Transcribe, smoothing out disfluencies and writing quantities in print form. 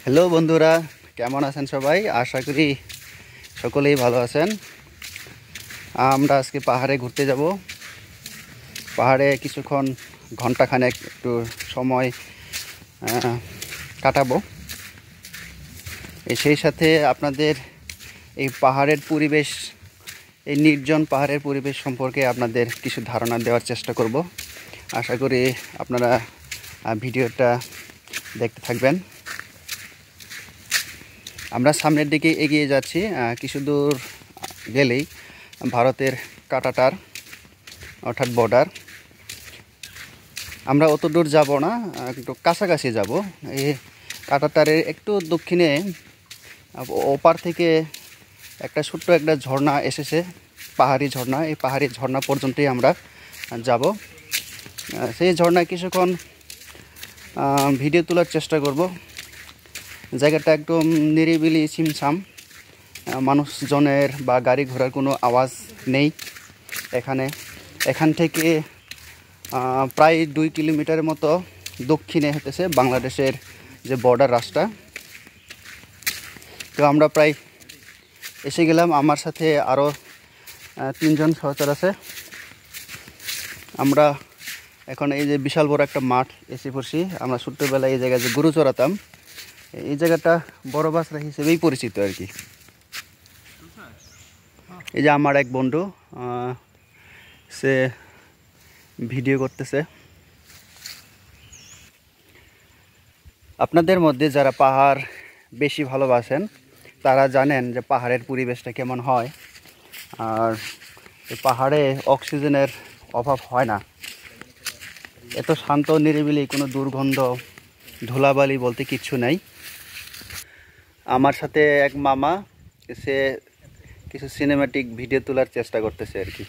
Hello বন্ধুরা, কেমন আছেন সবাই? আশা করি সকলেই ভালো আছেন। আমরা আজকে পাহাড়ে ঘুরতে যাব। পাহাড়ে কিছুক্ষণ ঘন্টাখানেক একটু সময় কাটাবো। সেই সাথে আপনাদের এই পাহাড়ের পরিবেশ, এই নির্জন পাহাড়ের পরিবেশ সম্পর্কে আপনাদের কিছু ধারণা দেওয়ার চেষ্টা করব। আশা করি আপনারা ভিডিওটা দেখতে থাকবেন। আমরা সামনের দিকে এগিয়ে যাচ্ছি। কিছু দূর গেলেই ভারতের কাঁটাতার অর্থাৎ বর্ডার। আমরা অত দূর যাব না, একটু কাছাকাছি যাব। এই কাঁটাতারের একটু দক্ষিণে ওপার থেকে একটা ছোট্ট একটা ঝর্ণা এসেছে, পাহাড়ি ঝর্ণা। এই পাহাড়ি ঝর্ণা পর্যন্তই আমরা যাব। সেই ঝর্ণায় কিছুক্ষণ ভিডিও তোলার চেষ্টা করব। জায়গাটা একদম নিরিবিলি, ছিমছাম, মানুষজনের বা গাড়ি ঘোড়ার কোনো আওয়াজ নেই এখান থেকে প্রায় 2 কিলোমিটারের মতো দক্ষিণে হতেছে বাংলাদেশের যে বর্ডার রাস্তা। তো আমরা প্রায় এসে গেলাম। আমার সাথে আরও 3 জন সহচর আছে। আমরা এখন এই যে বিশাল বড় একটা মাঠ এসে পড়ছি। আমরা ছোট্টবেলায় এই জায়গায় যে গরু চড়াতাম, এই জায়গাটা বড় বাসরা হিসেবেই পরিচিত আর কি। এই যে আমার এক বন্ধু, সে ভিডিও করতেছে। আপনাদের মধ্যে যারা পাহাড় বেশি ভালোবাসেন তারা জানেন যে পাহাড়ের পরিবেশটা কেমন হয়। আর এই পাহাড়ে অক্সিজেনের অভাব হয় না। এত শান্ত নিরিবিলি, কোনো দুর্গন্ধ ধুলাবালি বলতে কিচ্ছু নেই। আমার সাথে এক মামা, সে কিছু সিনেম্যাটিক ভিডিও তোলার চেষ্টা করতেছে আর কি।